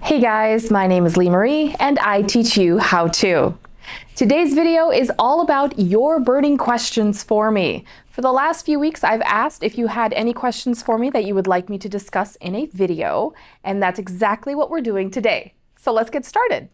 Hey guys, my name is Lee Marie and I teach you how to. Today's video is all about your burning questions for me. For the last few weeks, I've asked if you had any questions for me that you would like me to discuss in a video, and that's exactly what we're doing today. So let's get started.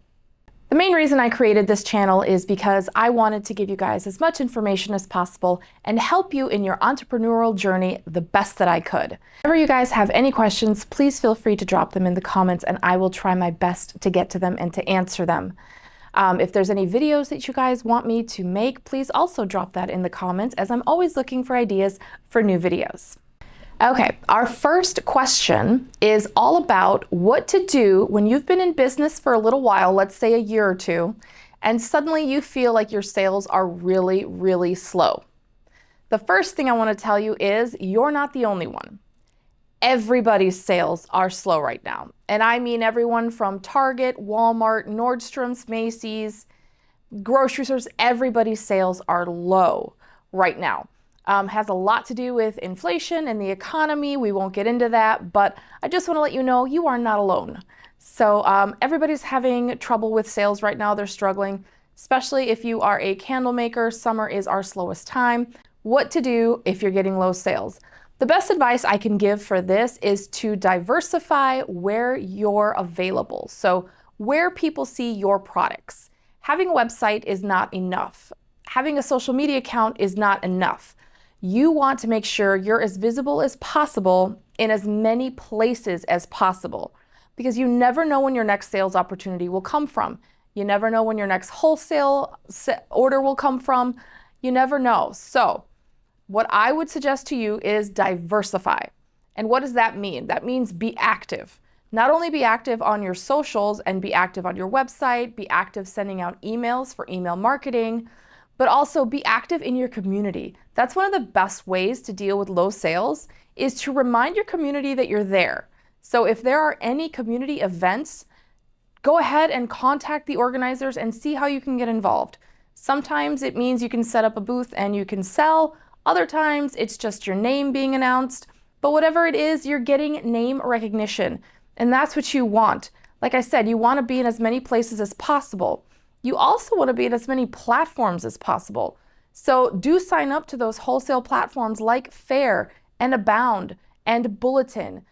The main reason I created this channel is because I wanted to give you guys as much information as possible and help you in your entrepreneurial journey the best that I could. Whenever you guys have any questions, please feel free to drop them in the comments and I will try my best to get to them and to answer them. If there's any videos that you guys want me to make, please also drop that in the comments, as I'm always looking for ideas for new videos. Okay, our first question is all about what to do when you've been in business for a little while, let's say a year or two, and suddenly you feel like your sales are really, really slow. The first thing I want to tell you is you're not the only one. Everybody's sales are slow right now. And I mean everyone from Target, Walmart, Nordstrom's, Macy's, grocery stores, everybody's sales are low right now. Has a lot to do with inflation and the economy. We won't get into that, but I just want to let you know you are not alone. So everybody's having trouble with sales right now. They're struggling, especially if you are a candle maker. Summer is our slowest time. What to do if you're getting low sales? The best advice I can give for this is to diversify where you're available. So where people see your products. Having a website is not enough. Having a social media account is not enough. You want to make sure you're as visible as possible in as many places as possible, because you never know when your next sales opportunity will come from. You never know when your next wholesale order will come from. You never know. So what I would suggest to you is diversify. And what does that mean? That means be active. Not only be active on your socials and be active on your website, be active sending out emails for email marketing, but also be active in your community. That's one of the best ways to deal with low sales, is to remind your community that you're there. So if there are any community events, go ahead and contact the organizers and see how you can get involved. Sometimes it means you can set up a booth and you can sell. Other times it's just your name being announced. But whatever it is, you're getting name recognition. And that's what you want. Like I said, you want to be in as many places as possible. You also want to be in as many platforms as possible. So do sign up to those wholesale platforms like Fair and Abound and Bulletin.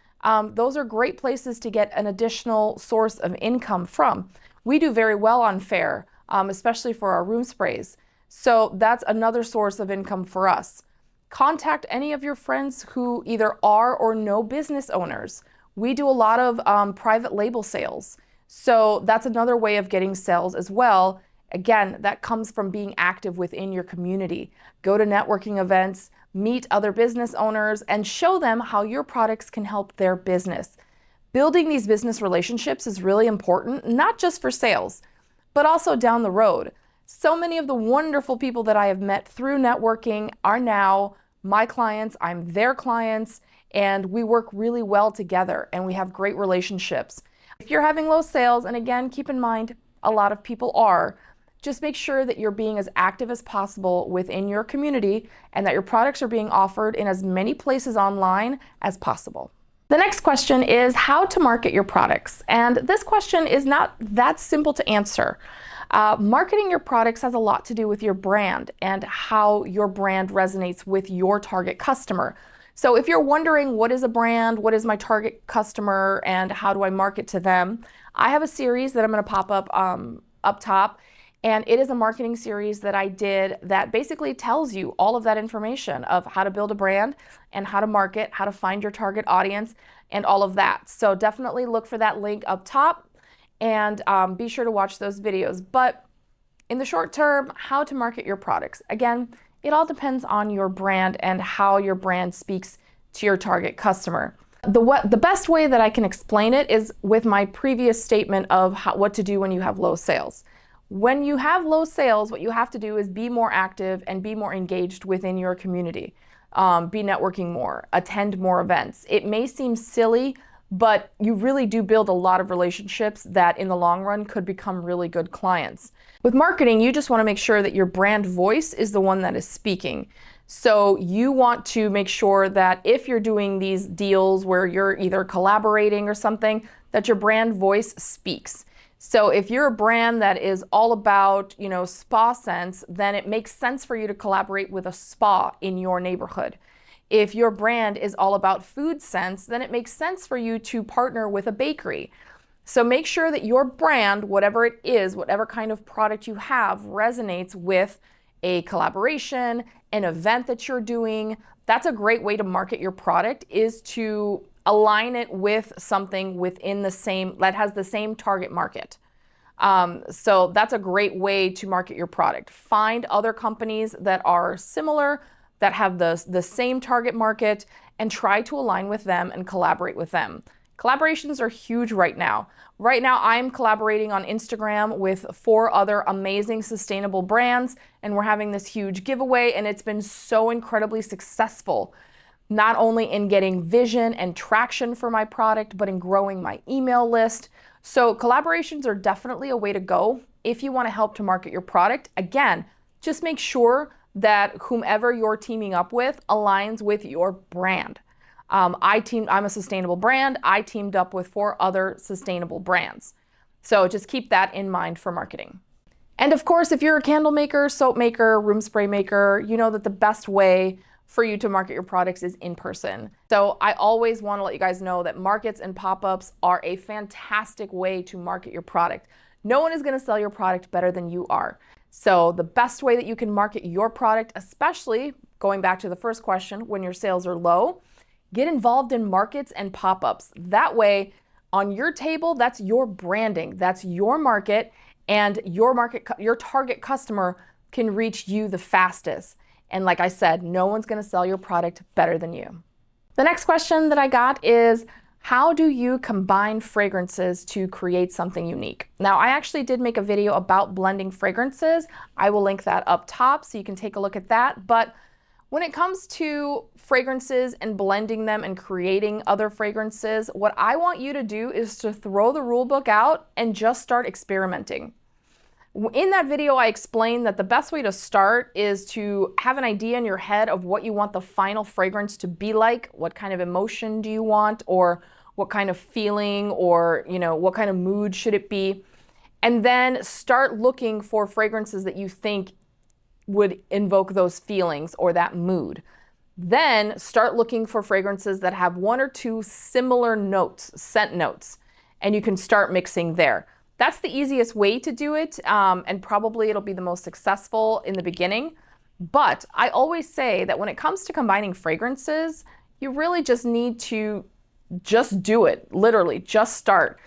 Those are great places to get an additional source of income from. We do very well on Fair, especially for our room sprays. So that's another source of income for us. Contact any of your friends who either are or know business owners. We do a lot of private label sales. So that's another way of getting sales as well. Again, that comes from being active within your community. Go to networking events, meet other business owners, and show them how your products can help their business. Building these business relationships is really important, not just for sales, but also down the road. So many of the wonderful people that I have met through networking are now my clients, I'm their clients, and we work really well together and we have great relationships. If you're having low sales, and again, keep in mind, a lot of people are, just make sure that you're being as active as possible within your community and that your products are being offered in as many places online as possible. The next question is how to market your products. And this question is not that simple to answer. Marketing your products has a lot to do with your brand and how your brand resonates with your target customer. So if you're wondering what is a brand, what is my target customer, and how do I market to them, I have a series that I'm going to pop up top, and it is a marketing series that I did that basically tells you all of that information of how to build a brand and how to market, how to find your target audience, and all of that. So definitely look for that link up top and be sure to watch those videos. But in the short term, how to market your products. Again, it all depends on your brand and how your brand speaks to your target customer. The best way that I can explain it is with my previous statement of what to do when you have low sales. When you have low sales, what you have to do is be more active and be more engaged within your community. Be networking more, attend more events. It may seem silly, but you really do build a lot of relationships that in the long run could become really good clients. With marketing, you just want to make sure that your brand voice is the one that is speaking. So you want to make sure that if you're doing these deals where you're either collaborating or something, that your brand voice speaks. So if you're a brand that is all about, spa scents, then it makes sense for you to collaborate with a spa in your neighborhood. If your brand is all about food scents, then it makes sense for you to partner with a bakery. So make sure that your brand, whatever it is, whatever kind of product you have, resonates with a collaboration, an event that you're doing. That's a great way to market your product, is to align it with something within that has the same target market. So that's a great way to market your product. Find other companies that are similar, that have the same target market, and try to align with them and collaborate with them. Collaborations are huge right now. Right now, I'm collaborating on Instagram with 4 other amazing sustainable brands, and we're having this huge giveaway, and it's been so incredibly successful, not only in getting vision and traction for my product, but in growing my email list. So collaborations are definitely a way to go if you want to help to market your product. Again, just make sure that whomever you're teaming up with aligns with your brand. I'm a sustainable brand. I teamed up with 4 other sustainable brands. So just keep that in mind for marketing. And of course, if you're a candle maker, soap maker, room spray maker, you know that the best way for you to market your products is in person. So I always want to let you guys know that markets and pop-ups are a fantastic way to market your product. No one is going to sell your product better than you are. So the best way that you can market your product, especially going back to the first question, when your sales are low, get involved in markets and pop-ups. That way, on your table, that's your branding, that's your market, and your target customer can reach you the fastest. And like I said, no one's gonna sell your product better than you. The next question that I got is, how do you combine fragrances to create something unique? Now, I actually did make a video about blending fragrances. I will link that up top so you can take a look at that. But when it comes to fragrances and blending them and creating other fragrances, what I want you to do is to throw the rule book out and just start experimenting. In that video, I explained that the best way to start is to have an idea in your head of what you want the final fragrance to be like. What kind of emotion do you want, or what kind of feeling, or what kind of mood should it be? And then start looking for fragrances that you think would invoke those feelings or that mood. Then start looking for fragrances that have 1 or 2 similar notes, scent notes, and you can start mixing there. That's the easiest way to do it, and probably it'll be the most successful in the beginning. But I always say that when it comes to combining fragrances, you really just need to just do it, literally, just start.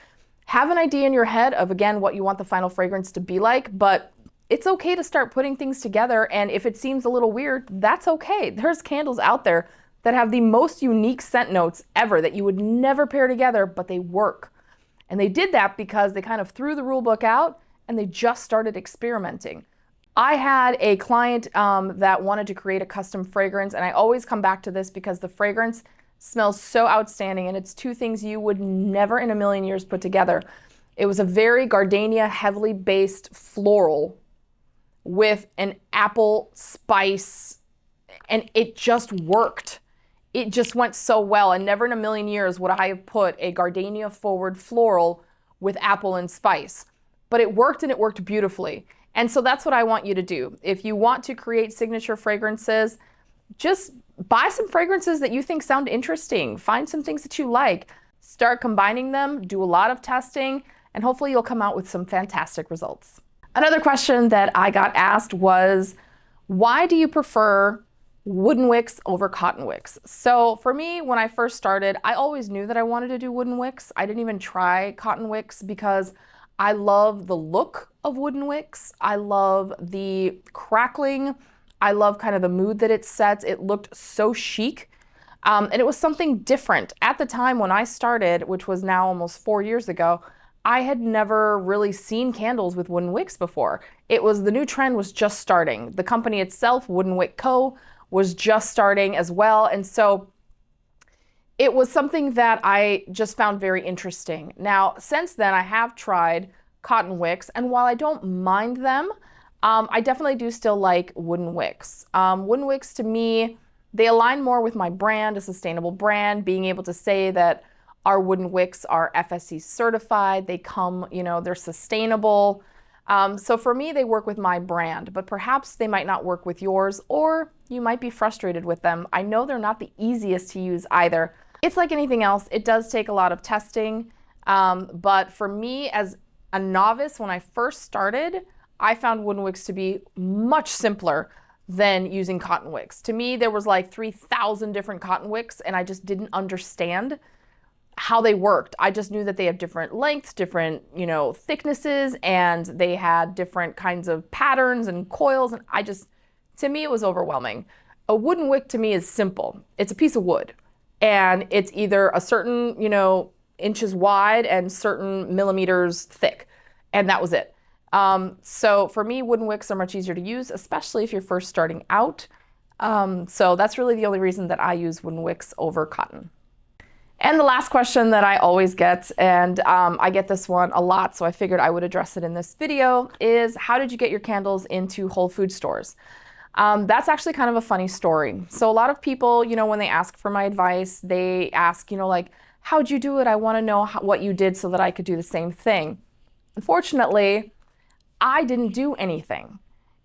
Have an idea in your head of, again, what you want the final fragrance to be like, but it's okay to start putting things together, and if it seems a little weird, that's okay. There's candles out there that have the most unique scent notes ever that you would never pair together, but they work. And they did that because they kind of threw the rule book out and they just started experimenting. I had a client that wanted to create a custom fragrance, and I always come back to this because the fragrance smells so outstanding, and it's 2 things you would never in a million years put together. It was a very gardenia, heavily based floral with an apple spice, and it just worked. It just went so well, and never in a million years would I have put a gardenia forward floral with apple and spice. But it worked, and it worked beautifully. And so that's what I want you to do. If you want to create signature fragrances, just buy some fragrances that you think sound interesting. Find some things that you like. Start combining them, do a lot of testing, and hopefully you'll come out with some fantastic results. Another question that I got asked was, why do you prefer wooden wicks over cotton wicks? So for me, when I first started, I always knew that I wanted to do wooden wicks. I didn't even try cotton wicks because I love the look of wooden wicks. I love the crackling. I love kind of the mood that it sets. It looked so chic. And it was something different. At the time when I started, which was now almost 4 years ago, I had never really seen candles with wooden wicks before. The new trend was just starting. The company itself, Wooden Wick Co., was just starting as well. And so it was something that I just found very interesting. Now, since then, I have tried cotton wicks, and while I don't mind them, I definitely do still like wooden wicks. Wooden wicks, to me, they align more with my brand, a sustainable brand, being able to say that Our wooden wicks are FSC certified. They come, they're sustainable. So for me, they work with my brand, but perhaps they might not work with yours, or you might be frustrated with them. I know they're not the easiest to use either. It's like anything else. It does take a lot of testing. But for me, as a novice, when I first started, I found wooden wicks to be much simpler than using cotton wicks. To me, there was like 3,000 different cotton wicks, and I just didn't understand how they worked. I just knew that they have different lengths, different, thicknesses, and they had different kinds of patterns and coils. And to me, it was overwhelming. A wooden wick to me is simple. It's a piece of wood, and it's either a certain, inches wide and certain millimeters thick. And that was it. So for me, wooden wicks are much easier to use, especially if you're first starting out. So that's really the only reason that I use wooden wicks over cotton. And the last question that I always get, and I get this one a lot, so I figured I would address it in this video, is how did you get your candles into Whole Food stores? That's actually kind of a funny story. So a lot of people, when they ask for my advice, they ask, like, how'd you do it? I want to know what you did so that I could do the same thing. Unfortunately, I didn't do anything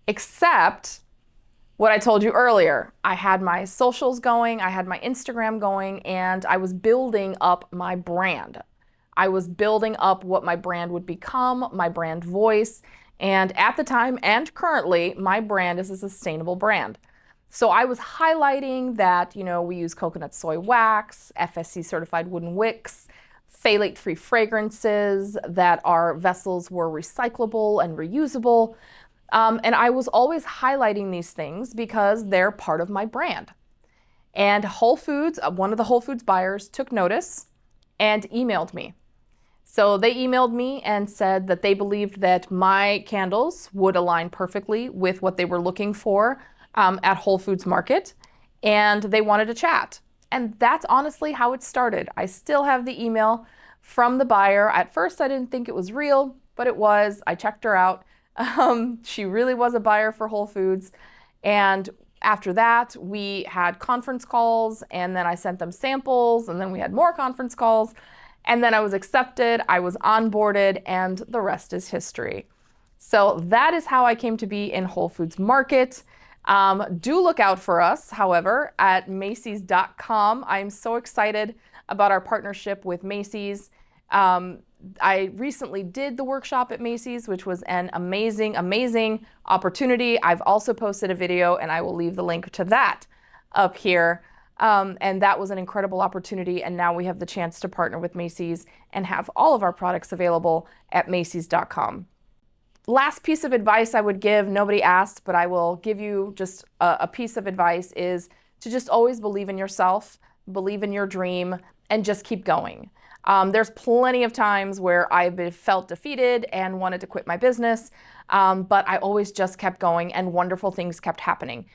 except what I told you earlier. I had my socials going, I had my Instagram going, and I was building up my brand. I was building up what my brand would become, my brand voice. And at the time and currently, my brand is a sustainable brand. So I was highlighting that, we use coconut soy wax, FSC certified wooden wicks, phthalate-free fragrances, that our vessels were recyclable and reusable. And I was always highlighting these things because they're part of my brand. And Whole Foods, one of the Whole Foods buyers, took notice and emailed me. So they emailed me and said that they believed that my candles would align perfectly with what they were looking for at Whole Foods Market, and they wanted to chat. And that's honestly how it started. I still have the email from the buyer. At first, I didn't think it was real, but it was. I checked her out. She really was a buyer for Whole Foods. And after that, we had conference calls, and then I sent them samples, and then we had more conference calls, and then I was accepted, I was onboarded, and the rest is history. So that is how I came to be in Whole Foods Market. Do look out for us, however, at Macy's.com. I'm so excited about our partnership with Macy's. I recently did the workshop at Macy's, which was an amazing, amazing opportunity. I've also posted a video, and I will leave the link to that up here. And that was an incredible opportunity. And now we have the chance to partner with Macy's and have all of our products available at Macy's.com. Last piece of advice I would give, nobody asked, but I will give you just a piece of advice, is to just always believe in yourself, believe in your dream, and just keep going. There's plenty of times where I've felt defeated and wanted to quit my business, but I always just kept going and wonderful things kept happening.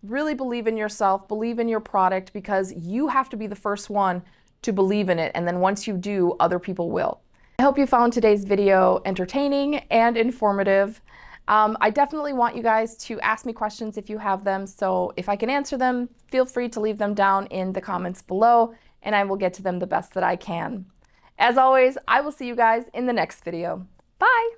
Really believe in yourself, believe in your product, because you have to be the first one to believe in it. And then once you do, other people will. I hope you found today's video entertaining and informative. I definitely want you guys to ask me questions if you have them. So if I can answer them, feel free to leave them down in the comments below, and I will get to them the best that I can. As always, I will see you guys in the next video. Bye!